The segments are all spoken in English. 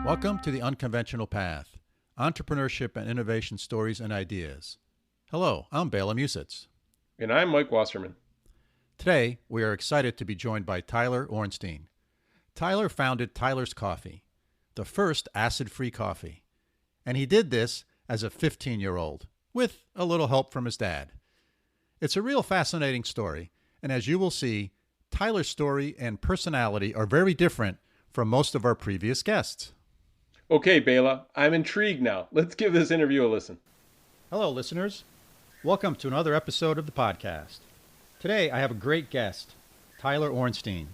Welcome to The Unconventional Path, Entrepreneurship and Innovation Stories and Ideas. Hello, I'm Bela and Mike. And I'm Mike Wasserman. Today, we are excited to be joined by Tyler Ornstein. Tyler founded Tyler's Coffee, the first acid-free coffee. And he did this as a 15-year-old, with a little help from his dad. It's a real fascinating story, and as you will see, Tyler's story and personality are very different from most of our previous guests. Okay, Bela, I'm intrigued now. Let's give this interview a listen. Hello, listeners. Welcome to another episode of the podcast. Today, I have a great guest, Tyler Ornstein.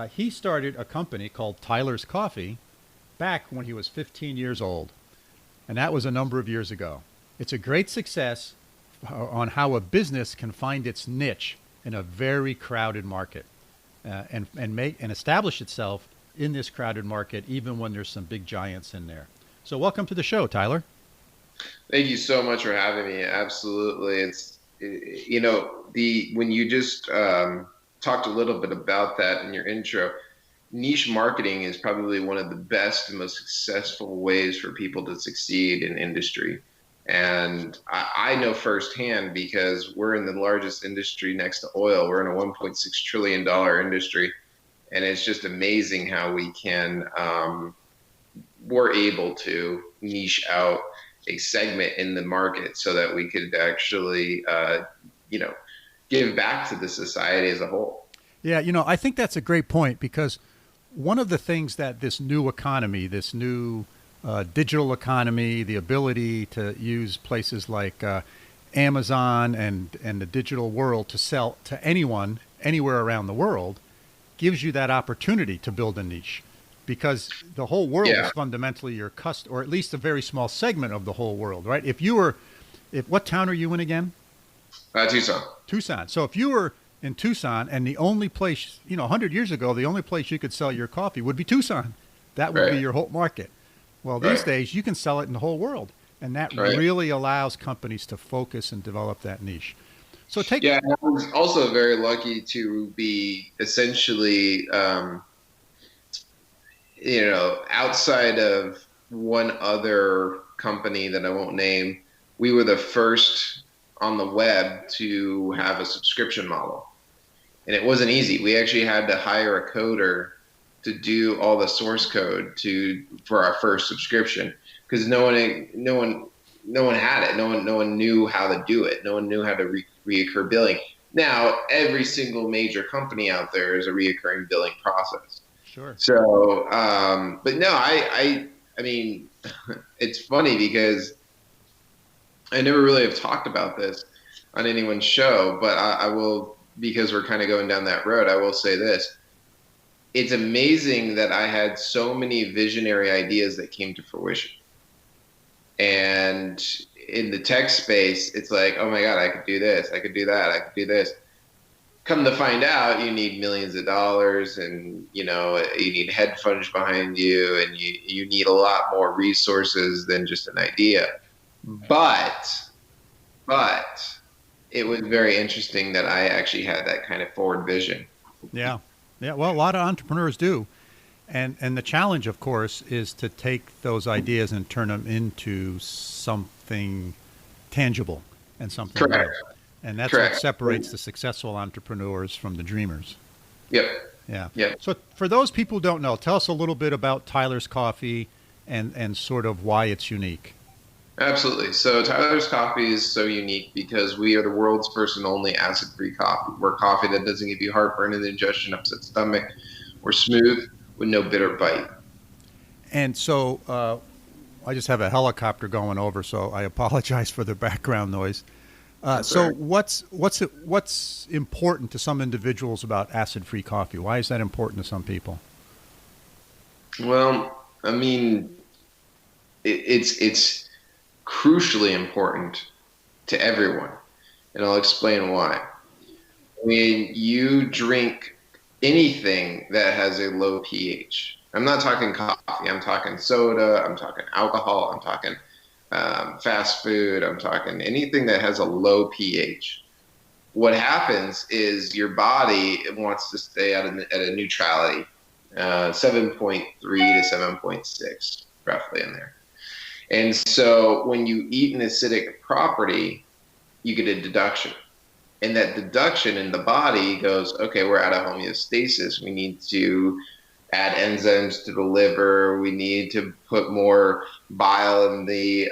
He started a company called Tyler's Coffee back when he was 15 years old, and that was a number of years ago. It's a great success on how a business can find its niche in a very crowded market and establish itself in this crowded market, even when there's some big giants in there. So welcome to the show, Tyler. Thank you so much for having me. Absolutely. When you just talked a little bit about that in your intro, niche marketing is probably one of the best and most successful ways for people to succeed in industry. And I know firsthand because we're in the largest industry next to oil. We're in a $1.6 trillion industry. And it's just amazing how we're able to niche out a segment in the market so that we could actually, give back to the society as a whole. Yeah, I think that's a great point because one of the things that this new economy, this new digital economy, the ability to use places like Amazon and the digital world to sell to anyone, anywhere around the world, gives you that opportunity to build a niche because the whole world is fundamentally your customer, or at least a very small segment of the whole world, right? What town are you in again? Tucson. Tucson. So if you were in Tucson and the only place, 100 years ago, the only place you could sell your coffee would be Tucson. That would be your whole market. Well, these days you can sell it in the whole world. And that really allows companies to focus and develop that niche. So I was also very lucky to be essentially, outside of one other company that I won't name, we were the first on the web to have a subscription model. And it wasn't easy. We actually had to hire a coder to do all the source code for our first subscription because no one had it. No one knew how to do it. No one knew how to reoccur billing. Now, every single major company out there is a reoccurring billing process. Sure. So, but no, I mean, it's funny because I never really have talked about this on anyone's show, but I will, because we're kind of going down that road, I will say this. It's amazing that I had so many visionary ideas that came to fruition. And in the tech space, it's like, oh my God, I could do this, I could do that, I could do this. Come to find out, you need millions of dollars and, you need hedge funds behind you and you need a lot more resources than just an idea. But it was very interesting that I actually had that kind of forward vision. Yeah. Well, a lot of entrepreneurs do. And the challenge, of course, is to take those ideas and turn them into something tangible and something real. And that's what separates the successful entrepreneurs from the dreamers. Yep. Yeah. Yep. So for those people who don't know, tell us a little bit about Tyler's Coffee and sort of why it's unique. Absolutely. So Tyler's Coffee is so unique because we are the world's first and only acid-free coffee. We're coffee that doesn't give you heartburn and indigestion, upset stomach. We're smooth with no bitter bite. And so I just have a helicopter going over, so I apologize for the background noise. So what's important to some individuals about acid-free coffee? Why is that important to some people? Well, I mean, it's crucially important to everyone, and I'll explain why. When you drink anything that has a low pH, I'm not talking coffee, I'm talking soda, I'm talking alcohol, I'm talking fast food, I'm talking anything that has a low pH. What happens is your body wants to stay at a neutrality 7.3 to 7.6, roughly in there. And so when you eat an acidic property, you get a deduction. And that deduction in the body goes, okay, we're out of homeostasis. We need to add enzymes to the liver. We need to put more bile in the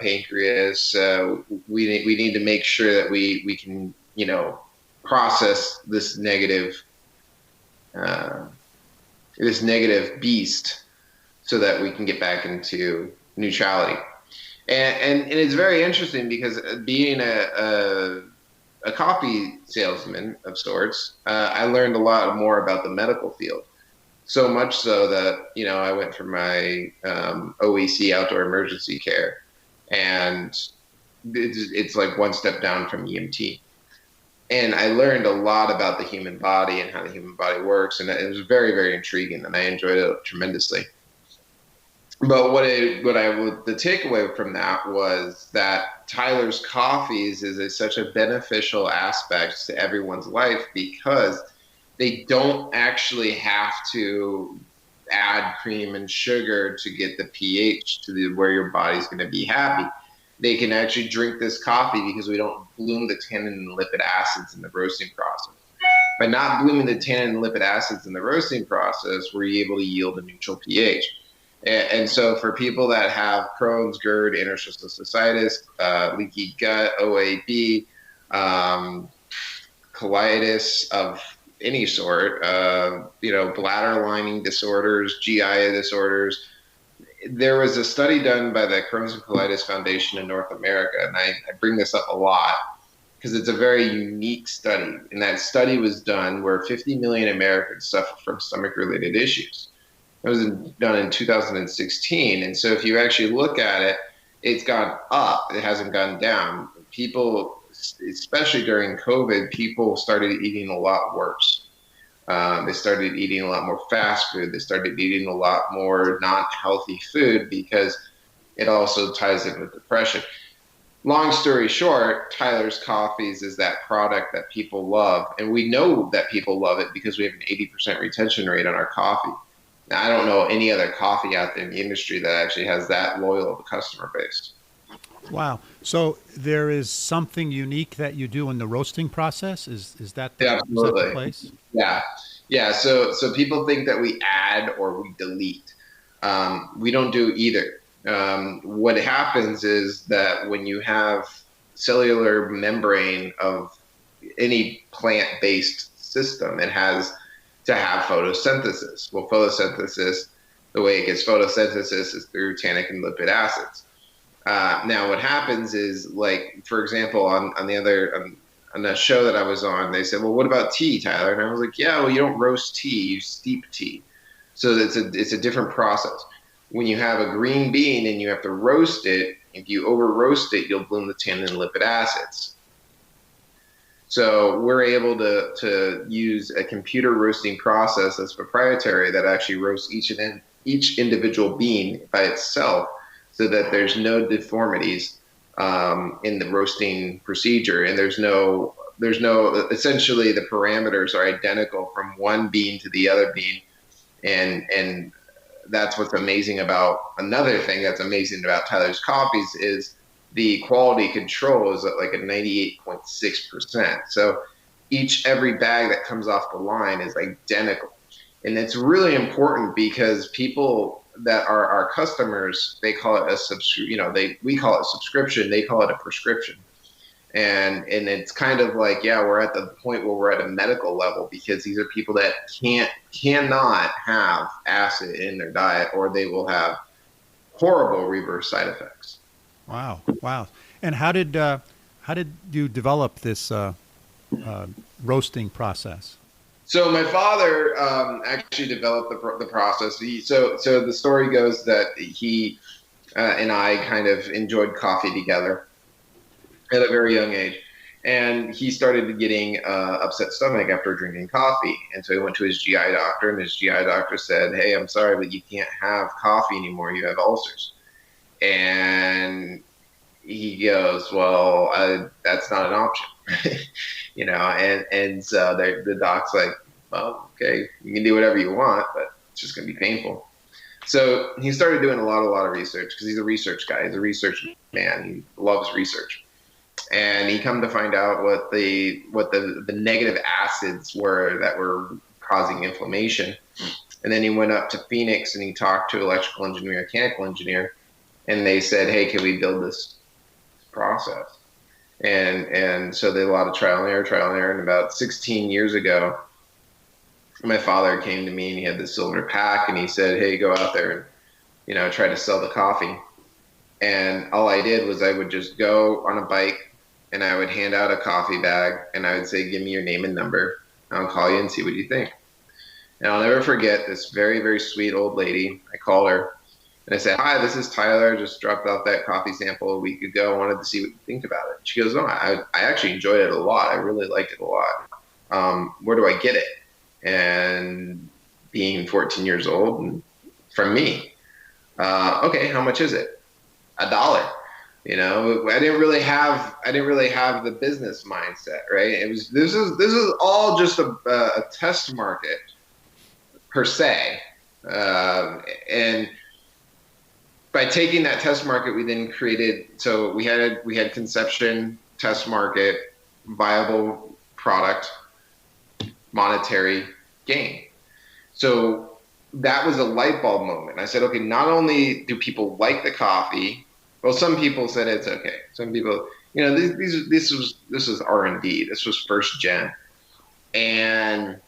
pancreas. We need to make sure that we can, process this negative beast so that we can get back into neutrality. And it's very interesting because being a coffee salesman of sorts, I learned a lot more about the medical field. So much so that, I went for my OEC, outdoor emergency care, and it's like one step down from EMT. And I learned a lot about the human body and how the human body works, and it was very, very intriguing, and I enjoyed it tremendously. But the takeaway from that was that Tyler's coffees is such a beneficial aspect to everyone's life because they don't actually have to add cream and sugar to get the pH to where your body's going to be happy. They can actually drink this coffee because we don't bloom the tannin and lipid acids in the roasting process. By not blooming the tannin and lipid acids in the roasting process, we're able to yield a neutral pH. And so for people that have Crohn's, GERD, interstitial cystitis, leaky gut, OAB, colitis of any sort, bladder lining disorders, GI disorders. There was a study done by the Crohn's and Colitis Foundation in North America, and I bring this up a lot because it's a very unique study. And that study was done where 50 million Americans suffer from stomach-related issues. It was done in 2016. And so if you actually look at it, it's gone up. It hasn't gone down. People, especially during COVID, people started eating a lot worse. They started eating a lot more fast food. They started eating a lot more not-healthy food because it also ties in with depression. Long story short, Tyler's Coffees is that product that people love. And we know that people love it because we have an 80% retention rate on our coffee. Now, I don't know any other coffee out there in the industry that actually has that loyal of a customer base. Wow. So there is something unique that you do in the roasting process? Is that the, Yeah, absolutely. is that the place? Yeah. So people think that we add or we delete. We don't do either. What happens is that when you have cellular membrane of any plant-based system, it has to have photosynthesis. Well, photosynthesis, the way it gets photosynthesis is through tannic and lipid acids. Now, what happens is, like, for example, on the show that I was on, they said, well, what about tea, Tyler? And I was like, yeah, well, you don't roast tea, you steep tea. So it's a different process. When you have a green bean and you have to roast it, if you over roast it, you'll bloom the tannin and lipid acids. So we're able to use a computer roasting process that's proprietary that actually roasts each individual bean by itself so that there's no deformities in the roasting procedure. And there's no essentially the parameters are identical from one bean to the other bean. And that's what's amazing about another thing that's amazing about Tyler's Coffees is the quality control is at like a 98.6%. So every bag that comes off the line is identical. And it's really important because people that are our customers, they call it we call it subscription, they call it a prescription. And it's kind of like, yeah, we're at the point where we're at a medical level because these are people that cannot have acid in their diet or they will have horrible reverse side effects. Wow. And how did you develop this roasting process? So my father actually developed the process. So the story goes that he and I kind of enjoyed coffee together at a very young age. And he started getting upset stomach after drinking coffee. And so he went to his GI doctor, and his GI doctor said, hey, I'm sorry, but you can't have coffee anymore. You have ulcers. And he goes, well, that's not an option, and so the doc's like, well, okay, you can do whatever you want, but It's just going to be painful. So he started doing a lot of research because he's a research guy. He's a research man. He loves research. And he come to find out what the negative acids were that were causing inflammation. And then he went up to Phoenix and he talked to electrical engineer, mechanical engineer, and they said, "Hey, can we build this process?" And so they did a lot of trial and error. And about 16 years ago, my father came to me and he had this silver pack and he said, "Hey, go out there and, try to sell the coffee." And all I did was I would just go on a bike and I would hand out a coffee bag and I would say, "Give me your name and number. I'll call you and see what you think." And I'll never forget this very, very sweet old lady. I called her and I said, "Hi, this is Tyler. I just dropped off that coffee sample a week ago. I wanted to see what you think about it." She goes, "Oh, I actually enjoyed it a lot. I really liked it a lot. Where do I get it?" And being 14 years old, and from me, "Okay, how much is it?" $1. I didn't really have the business mindset, right? This is all just a test market per se, and by taking that test market, we then created. So we had conception, test market, viable product, monetary gain. So that was a light bulb moment. I said, okay, not only do people like the coffee, well, some people said it's okay. Some people, this was R&D. This was first gen. And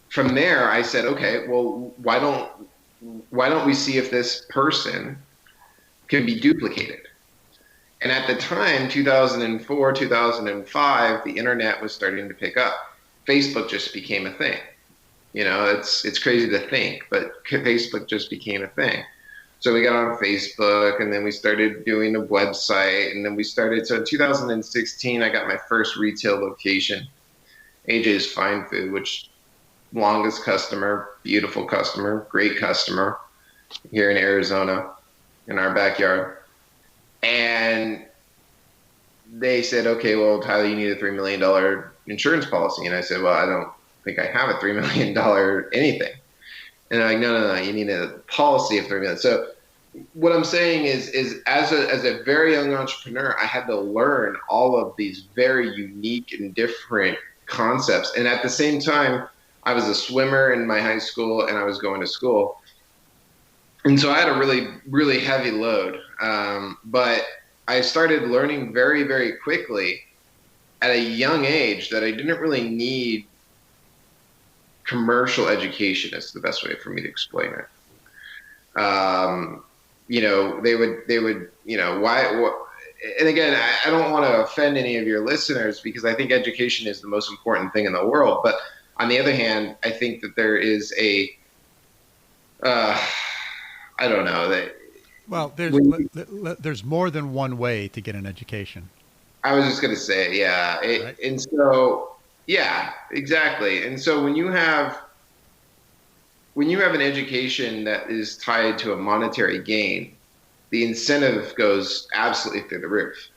from there, I said, okay, well, why don't we see if this person can be duplicated? And at the time, 2004, 2005, the internet was starting to pick up. Facebook just became a thing. It's crazy to think, but Facebook just became a thing. So we got on Facebook, and then we started doing a website, and then so in 2016, I got my first retail location, AJ's Fine Food, which longest customer, beautiful customer, great customer here in Arizona, in our backyard. And they said, "Okay, well, Tyler, you need a $3 million insurance policy." And I said, "Well, I don't think I have a $3 million anything." And they're like, no, you need a policy of $3 million. So what I'm saying is as a very young entrepreneur, I had to learn all of these very unique and different concepts. And at the same time, I was a swimmer in my high school and I was going to school. And so I had a really, really heavy load. But I started learning very, very quickly at a young age that I didn't really need commercial education. Is the best way for me to explain it. They would, why, and again, I don't want to offend any of your listeners because I think education is the most important thing in the world. But on the other hand, I think that there is I don't know that. Well, there's more than one way to get an education. I was just going to say, yeah. Right? And so, yeah, exactly. And so when you have an education that is tied to a monetary gain, the incentive goes absolutely through the roof.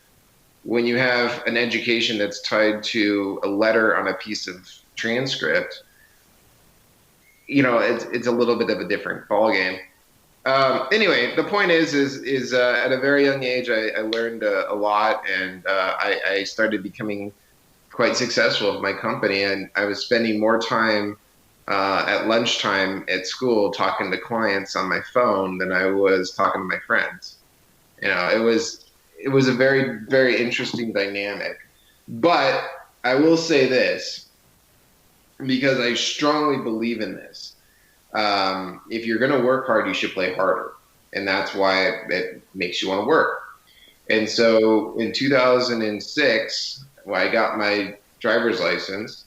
When you have an education that's tied to a letter on a piece of transcript, it's a little bit of a different ballgame. Anyway, the point is at a very young age, I learned a lot, and I started becoming quite successful with my company, and I was spending more time at lunchtime at school talking to clients on my phone than I was talking to my friends. It was a very, very interesting dynamic. But I will say this, because I strongly believe in this. If you're going to work hard, you should play harder. And that's why it makes you want to work. And so in 2006, when I got my driver's license,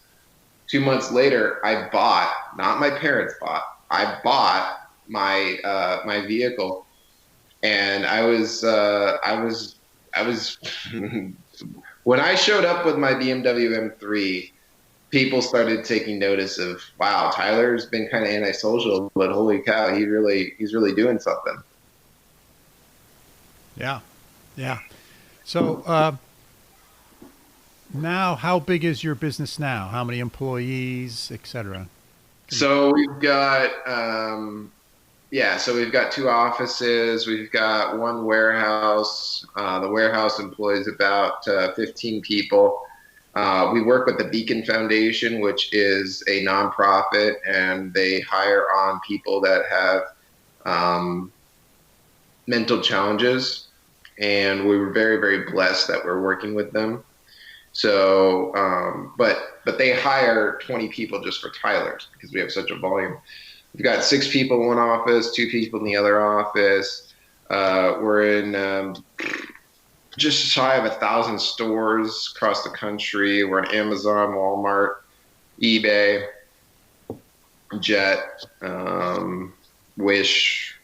2 months later, I bought, not my parents bought, I bought my vehicle. And I was when I showed up with my BMW M3, people started taking notice of, wow, Tyler's been kind of antisocial, but holy cow, he's really doing something. Yeah. So now, how big is your business now? How many employees, et cetera? So we've got, so we've got 2 offices. We've got one warehouse. The warehouse employs about 15 people. We work with the Beacon Foundation, which is a nonprofit, and they hire on people that have mental challenges. And we were very, very blessed that we're working with them. So, but they hire 20 people just for Tyler's because we have such a volume. We've got 6 people in one office, 2 people in the other office. We're in just shy of 1,000 stores across the country. We're on Amazon, Walmart, eBay, Jet, Wish.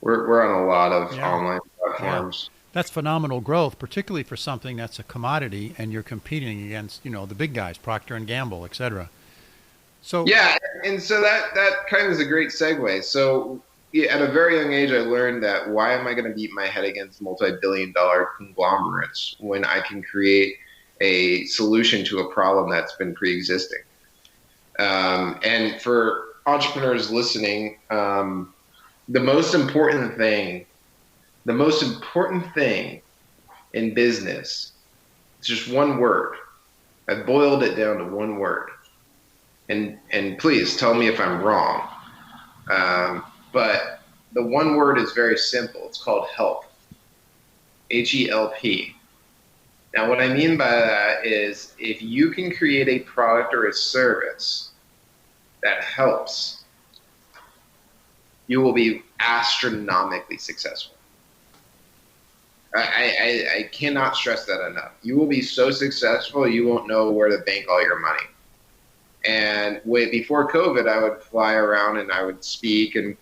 We're on a lot of online platforms. Yeah. That's phenomenal growth, particularly for something that's a commodity and you're competing against, the big guys, Procter and Gamble, et cetera. So yeah, and so that kind of is a great segue. So at a very young age, I learned that why am I going to beat my head against multi-billion-dollar conglomerates when I can create a solution to a problem that's been pre-existing? And for entrepreneurs listening, the most important thing in business, it's just one word. I've boiled it down to one word. And please tell me if I'm wrong. But the one word is very simple. It's called help. HELP. Now, what I mean by that is if you can create a product or a service that helps, you will be astronomically successful. I cannot stress that enough. You will be so successful, you won't know where to bank all your money. And before COVID, I would fly around and I would speak and,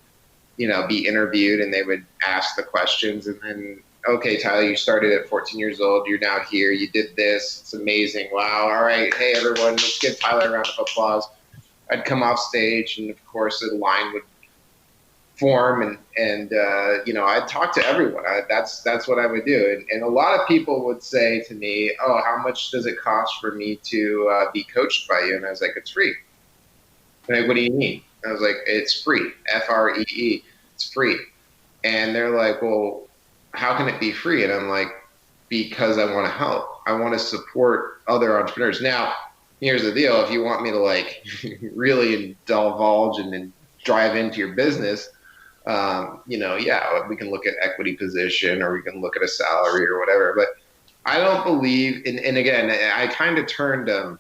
be interviewed, and they would ask the questions. And then, okay, Tyler, you started at 14 years old. You're now here. You did this. It's amazing. Wow. All right. Hey, everyone, let's give Tyler a round of applause. I'd come off stage, and of course, the line would form, and I'd talk to everyone. That's what I would do. And a lot of people would say to me, "Oh, how much does it cost for me to be coached by you?" And I was like, "It's free." Like, what do you mean? I was like, "It's free. FREE. It's free." And they're like, "Well, how can it be free?" And I'm like, "Because I want to help. I want to support other entrepreneurs." Now, here's the deal: if you want me to really divulge and then drive into your business, we can look at equity position, or we can look at a salary or whatever. But I don't believe and again, I kind of turned the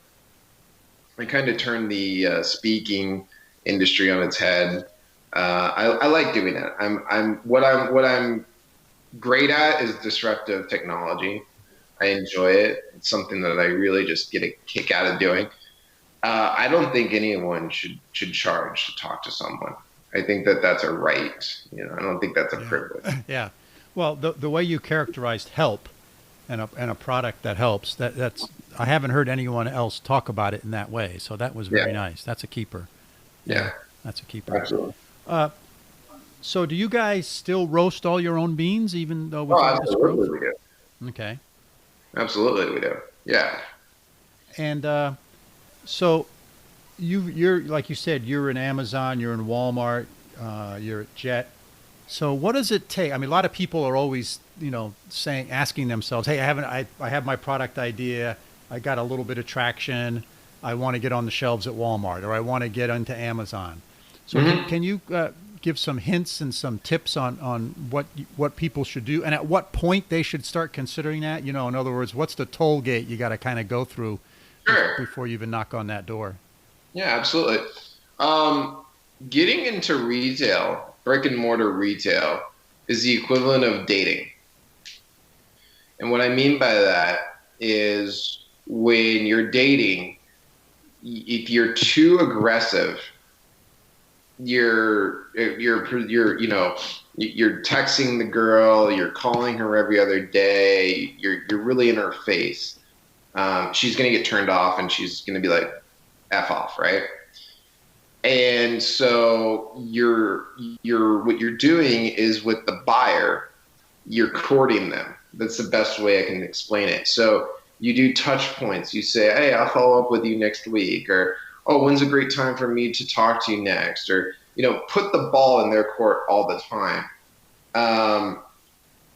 speaking industry on its head. I like doing that. What I'm great at is disruptive technology. I enjoy it. It's something that I really just get a kick out of doing. I don't think anyone should charge to talk to someone. I think that's a right. I don't think that's a privilege. Yeah. Well, the way you characterized help and a product that helps, that's I haven't heard anyone else talk about it in that way. So that was very nice. That's a keeper. Yeah. That's a keeper. Absolutely. So do you guys still roast all your own beans, even though with all this growth? We do. Okay. Absolutely, we do. Yeah. And so you're like you said, you're in Amazon, you're in Walmart, you're at Jet. So what does it take? I mean, a lot of people are always, asking themselves, "Hey, I have my product idea. I got a little bit of traction. I want to get on the shelves at Walmart, or I want to get into Amazon." So can you give some hints and some tips on what people should do, and at what point they should start considering that? In other words, what's the toll gate you got to kind of go through before you even knock on that door? Yeah, absolutely. Getting into retail, brick and mortar retail, is the equivalent of dating. And what I mean by that is when you're dating, if you're too aggressive, you're texting the girl, you're calling her every other day, you're really in her face. She's gonna get turned off, and she's gonna be like, F off, right? And so what you're doing is with the buyer, you're courting them. That's the best way I can explain it. So you do touch points. You say, "Hey, I'll follow up with you next week," or oh, when's a great time for me to talk to you next? Or, put the ball in their court all the time.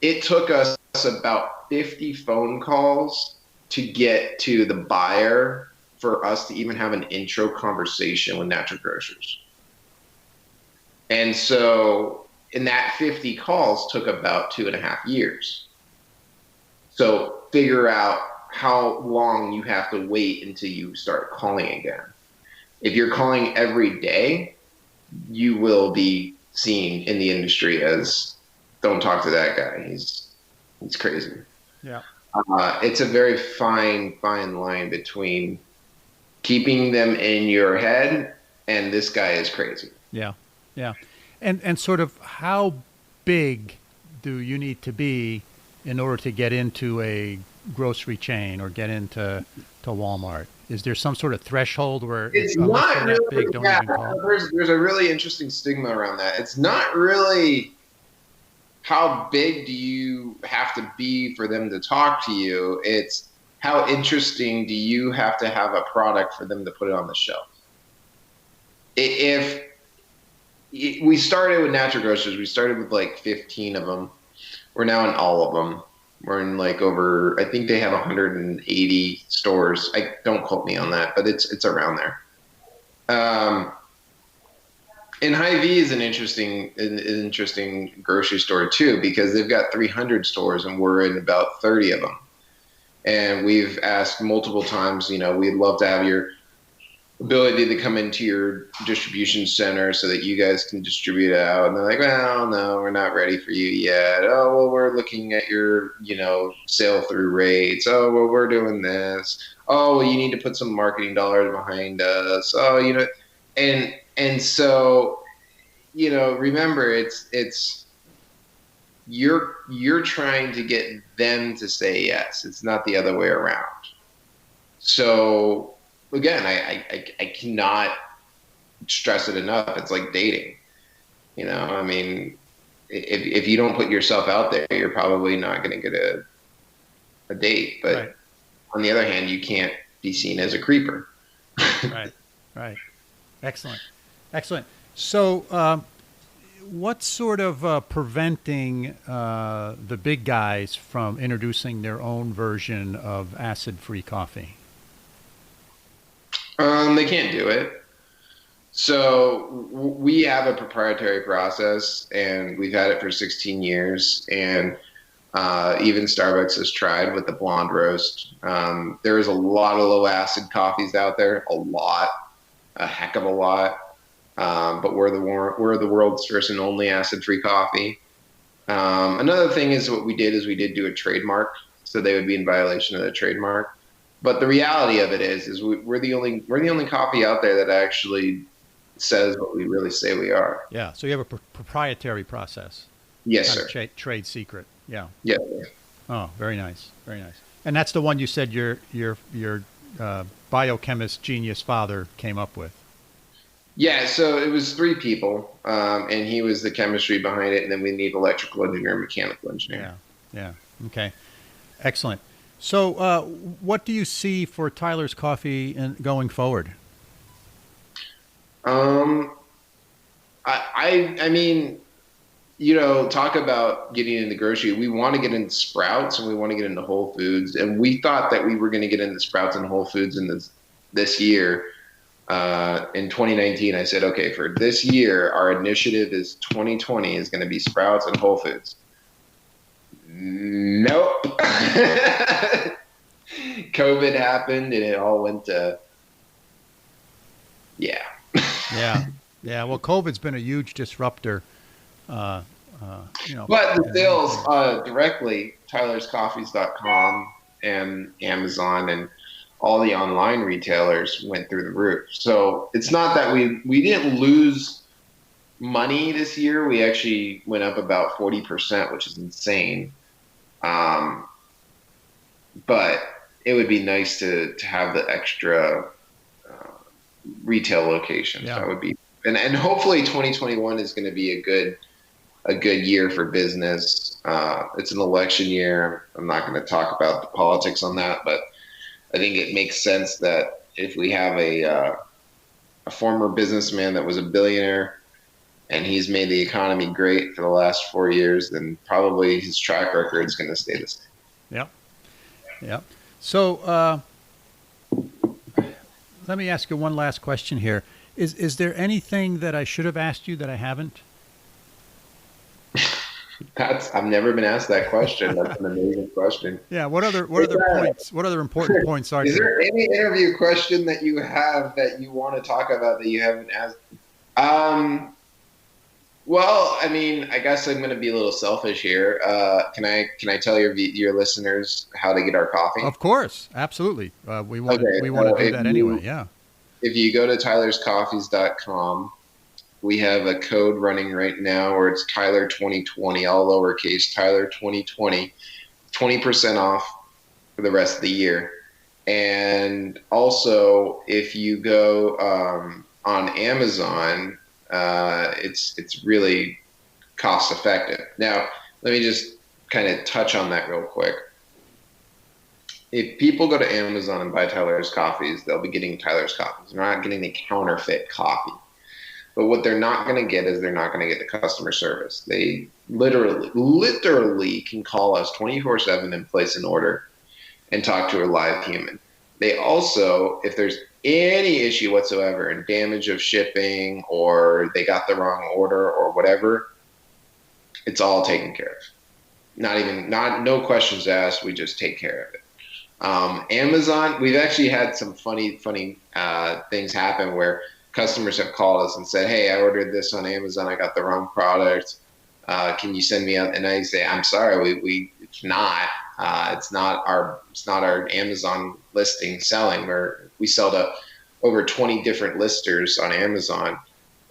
It took us about 50 phone calls to get to the buyer for us to even have an intro conversation with natural grocers. And so in that 50 calls took about 2.5 years. So figure out how long you have to wait until you start calling again. If you're calling every day, you will be seen in the industry as, don't talk to that guy. He's crazy. Yeah. It's a very fine line between keeping them in your head and this guy is crazy. Yeah. Yeah. And sort of how big do you need to be in order to get into a grocery chain or get into Walmart? Is there some sort of threshold where it's unless not you're really that big, don't even call? There's a really interesting stigma around that. It's not really how big do you have to be for them to talk to you. It's how interesting do you have to have a product for them to put it on the shelf. If we started with natural grocers, we started with like 15 of them. We're now in all of them. We're in like over, I think they have 180 stores. Don't quote me on that, but it's around there. And Hy-Vee is an interesting grocery store too, because they've got 300 stores and we're in about 30 of them. And we've asked multiple times, we'd love to have your ability to come into your distribution center so that you guys can distribute it out. And they're like, well, no, we're not ready for you yet. Oh, well, we're looking at your, sale through rates. Oh, well, we're doing this. Oh, well, you need to put some marketing dollars behind us. Oh, and so, remember it's you're trying to get them to say yes. It's not the other way around. So again, I cannot stress it enough. It's like dating. I mean, if you don't put yourself out there, you're probably not going to get a date. But right. On the other hand, you can't be seen as a creeper. Right. Excellent. So, what's sort of preventing the big guys from introducing their own version of acid-free coffee? They can't do it. So we have a proprietary process, and we've had it for 16 years. And even Starbucks has tried with the blonde roast. There is a lot of low acid coffees out there, a heck of a lot. But we're the world's first and only acid-free coffee. Another thing is what we did do a trademark, so they would be in violation of the trademark. But the reality of it is we're the only coffee out there that actually says what we really say we are. Yeah. So you have a proprietary process. Yes, kind sir. of trade secret. Yeah. Yeah. Oh, very nice. And that's the one you said your biochemist genius father came up with. Yeah, so it was 3 people, and he was the chemistry behind it, and then we need electrical engineer and mechanical engineer. Yeah. Okay. Excellent. So what do you see for Tyler's Coffee going forward? I mean, talk about getting into grocery. We want to get into Sprouts and we want to get into Whole Foods, and we thought that we were going to get into Sprouts and Whole Foods in this year. In 2019, I said, okay, for this year, our initiative is 2020 is going to be Sprouts and Whole Foods. Nope. COVID happened and it all went to, yeah. Yeah. Well, COVID's been a huge disruptor. But the sales directly, tylerscoffees.com and Amazon and all the online retailers went through the roof. So it's not that we didn't lose money this year. We actually went up about 40%, which is insane. But it would be nice to have the extra retail locations. Yeah. That would be, and hopefully 2021 is going to be a good year for business. It's an election year. I'm not going to talk about the politics on that, but I think it makes sense that if we have a a former businessman that was a billionaire, and he's made the economy great for the last 4 years, then probably his track record is going to stay the same. Yep. Yep. So let me ask you one last question here. Is there anything that I should have asked you that I haven't? I've never been asked that question. That's an amazing question. Yeah. What other points? What other important points are Is there? there any interview question that you have that you want to talk about that you haven't asked? Well, I mean, I guess I'm going to be a little selfish here. Can I tell your listeners how to get our coffee? Of course, absolutely. We want Okay, to do if that you- anyway. Yeah. If you go to tylerscoffees.com, we have a code running right now where it's Tyler 2020, all lowercase, Tyler 2020, 20% off for the rest of the year. And also, if you go on Amazon, it's really cost effective. Now, let me just kind of touch on that real quick. If people go to Amazon and buy Tyler's coffees, they'll be getting Tyler's coffees. They're not getting the counterfeit coffee. But what they're not going to get is they're not going to get the customer service. They literally can call us 24/7 and place an order and talk to a live human. They also, if there's any issue whatsoever and damage of shipping or they got the wrong order or whatever, it's all taken care of. No questions asked. We just take care of it. Amazon, we've actually had some funny things happen where customers have called us and said, "Hey, I ordered this on Amazon. I got the wrong product. Can you send me out?" And I say, "I'm sorry, we cannot. It's not our Amazon listing selling. We sell to over 20 different listers on Amazon,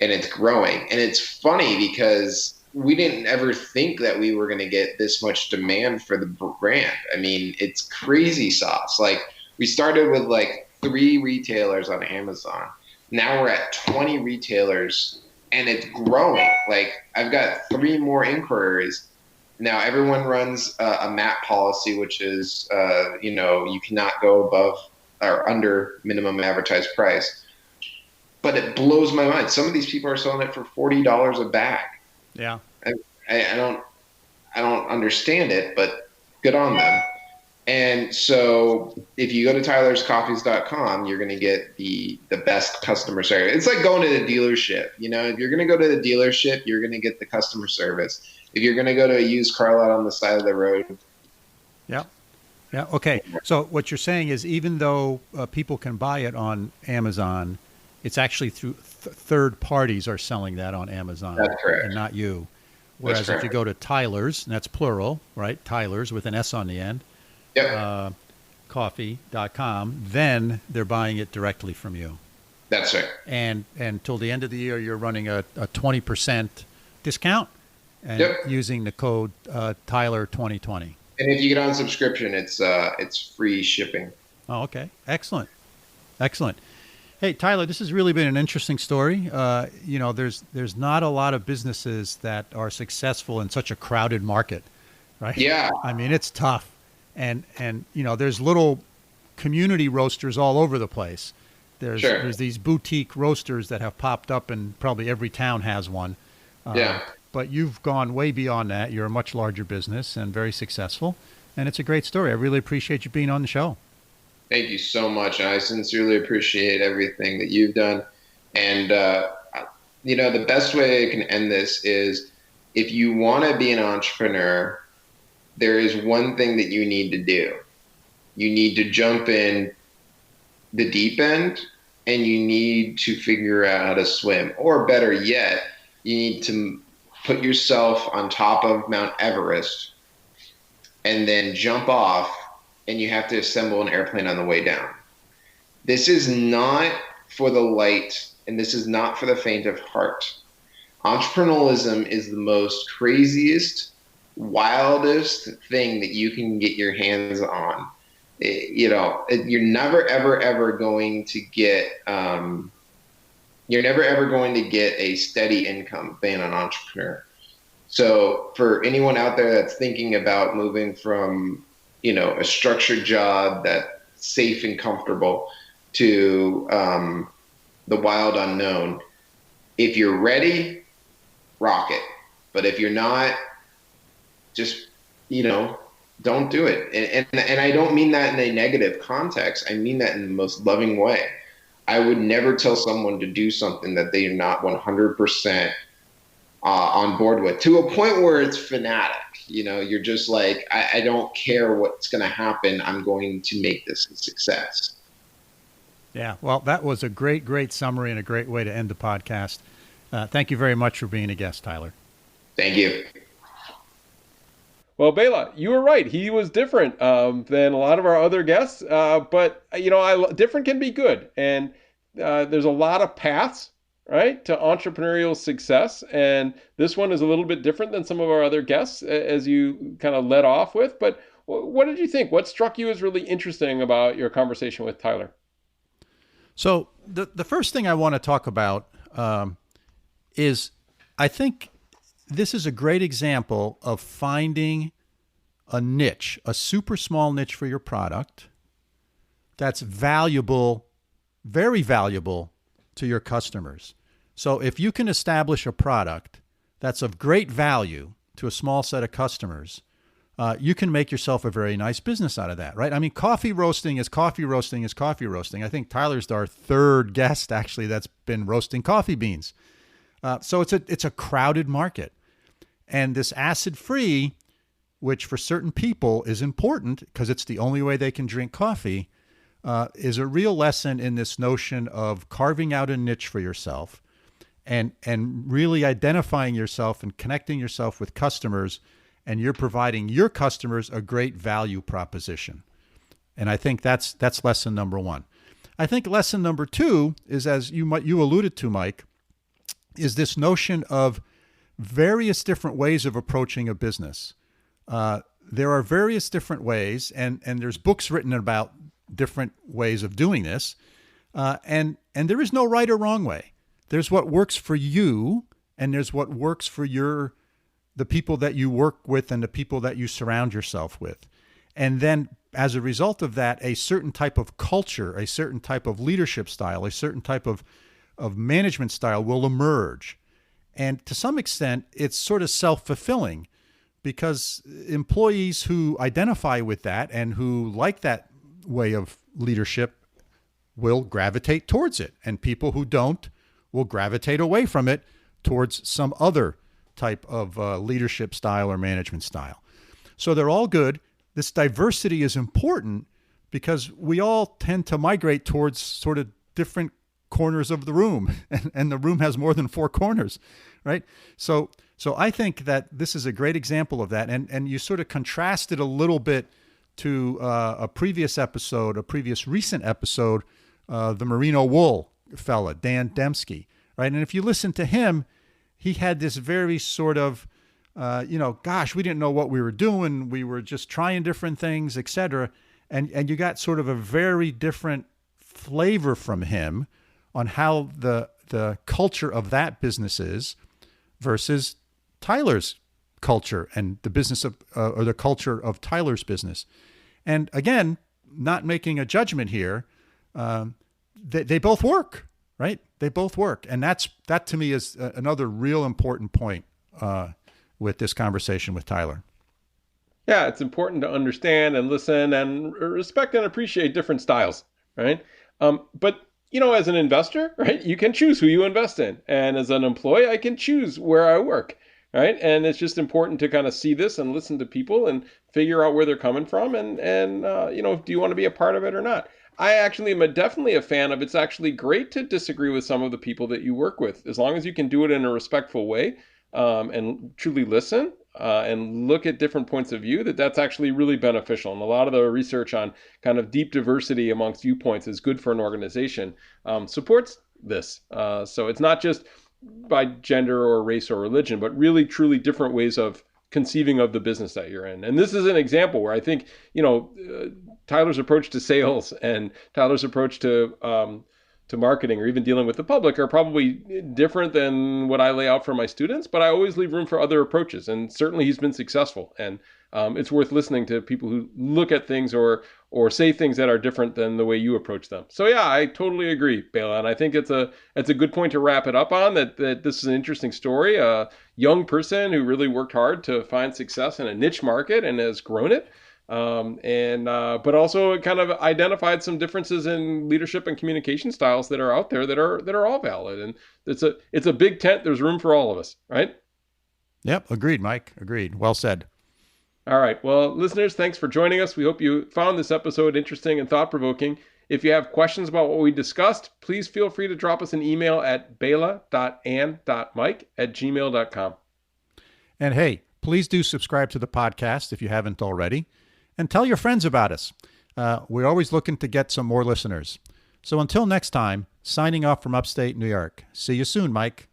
and it's growing. And it's funny because we didn't ever think that we were going to get this much demand for the brand. I mean, it's crazy sauce. Like, we started with like 3 retailers on Amazon. Now we're at 20 retailers, and it's growing. Like, I've got 3 more inquiries. Now, everyone runs a MAP policy, which is, you cannot go above or under minimum advertised price. But it blows my mind. Some of these people are selling it for $40 a bag. Yeah. I don't understand it, but good on them. And so if you go to tylerscoffees.com, you're going to get the best customer service. It's like going to the dealership. If you're going to go to the dealership, you're going to get the customer service. If you're going to go to a used car lot on the side of the road. Yeah. Yeah. Okay. So what you're saying is, even though people can buy it on Amazon, it's actually through third parties are selling that on Amazon. That's correct. And not you. Whereas if you go to Tyler's, and that's plural, right? Tyler's with an S on the end. Yep. Coffee.com, then they're buying it directly from you. That's right. And till the end of the year, you're running a 20% discount and using the code Tyler 2020. And if you get on subscription, it's free shipping. Oh, okay. Excellent. Hey, Tyler, this has really been an interesting story. There's not a lot of businesses that are successful in such a crowded market, right? Yeah. I mean, it's tough. And there's little community roasters all over the place. There's these boutique roasters that have popped up, and probably every town has one. But you've gone way beyond that. You're a much larger business and very successful. And it's a great story. I really appreciate you being on the show. Thank you so much. I sincerely appreciate everything that you've done. And, the best way I can end this is, if you want to be an entrepreneur, there is one thing that you need to do. You need to jump in the deep end, and you need to figure out how to swim. Or better yet, you need to put yourself on top of Mount Everest and then jump off, and you have to assemble an airplane on the way down. This is not for the light, and this is not for the faint of heart. Entrepreneurialism is the most craziest, wildest thing that you can get your hands on. You're never, ever, ever going to get a steady income being an entrepreneur. So for anyone out there that's thinking about moving from, a structured job that's safe and comfortable to, the wild unknown. If you're ready, rock it. But if you're not, just, don't do it. And I don't mean that in a negative context. I mean that in the most loving way. I would never tell someone to do something that they are not 100% on board with, to a point where it's fanatic. You're just like, I don't care what's going to happen. I'm going to make this a success. Yeah, well, that was a great summary and a great way to end the podcast. Thank you very much for being a guest, Tyler. Thank you. Well, Bela, you were right. He was different than a lot of our other guests, but different can be good. And there's a lot of paths, right, to entrepreneurial success. And this one is a little bit different than some of our other guests, as you kind of led off with. But what did you think? What struck you as really interesting about your conversation with Tyler? So the first thing I want to talk about is, I think this is a great example of finding a niche, a super small niche for your product that's valuable, very valuable to your customers. So if you can establish a product that's of great value to a small set of customers, you can make yourself a very nice business out of that, right? I mean, coffee roasting is coffee roasting is coffee roasting. I think Tyler's our third guest, actually, that's been roasting coffee beans. So it's a crowded market. And this acid-free, which for certain people is important because it's the only way they can drink coffee, is a real lesson in this notion of carving out a niche for yourself and really identifying yourself and connecting yourself with customers, and you're providing your customers a great value proposition. And I think that's lesson number one. I think lesson number two is, as you alluded to, Mike, is this notion of various different ways of approaching a business. There are various different ways, and there's books written about different ways of doing this. And there is no right or wrong way. There's what works for you, and there's what works for the people that you work with and the people that you surround yourself with. And then as a result of that, a certain type of culture, a certain type of leadership style, a certain type of management style will emerge. And to some extent, it's sort of self-fulfilling, because employees who identify with that and who like that way of leadership will gravitate towards it. And people who don't will gravitate away from it towards some other type of leadership style or management style. So they're all good. This diversity is important because we all tend to migrate towards sort of different corners of the room, and the room has more than four corners, right? So I think that this is a great example of that. And you sort of contrast it a little bit to a previous recent episode, the Merino wool fella, Dan Dembski, right? And if you listen to him, he had this very sort of, gosh, we didn't know what we were doing. We were just trying different things, et cetera. And you got sort of a very different flavor from him on how the culture of that business is versus Tyler's culture and the business of, or the culture of Tyler's business. And again, not making a judgment here, they both work, right? They both work. And that to me is another real important point with this conversation with Tyler. Yeah, it's important to understand and listen and respect and appreciate different styles, right? But as an investor, right, you can choose who you invest in. And as an employee, I can choose where I work, right? And it's just important to kind of see this and listen to people and figure out where they're coming from. And do you want to be a part of it or not? I actually am definitely a fan of, it's actually great to disagree with some of the people that you work with, as long as you can do it in a respectful way and truly listen and look at different points of view, that's actually really beneficial. And a lot of the research on kind of deep diversity amongst viewpoints is good for an organization, supports this. So it's not just by gender or race or religion, but really truly different ways of conceiving of the business that you're in. And this is an example where I think, Tyler's approach to sales and Tyler's approach to to marketing or even dealing with the public are probably different than what I lay out for my students, but I always leave room for other approaches. And certainly he's been successful. And it's worth listening to people who look at things or say things that are different than the way you approach them. So yeah, I totally agree, Bela. And I think it's a good point to wrap it up on, that this is an interesting story. A young person who really worked hard to find success in a niche market and has grown it. But also it kind of identified some differences in leadership and communication styles that are out there that are all valid. And it's a big tent. There's room for all of us, right? Yep. Agreed, Mike. Agreed. Well said. All right. Well, listeners, thanks for joining us. We hope you found this episode interesting and thought-provoking. If you have questions about what we discussed, please feel free to drop us an email at bela.and.mike@gmail.com. And hey, please do subscribe to the podcast if you haven't already. And tell your friends about us. We're always looking to get some more listeners. So until next time, signing off from upstate New York. See you soon, Mike.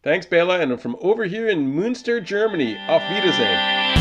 Thanks, Bela. And from over here in Münster, Germany, auf Wiedersehen.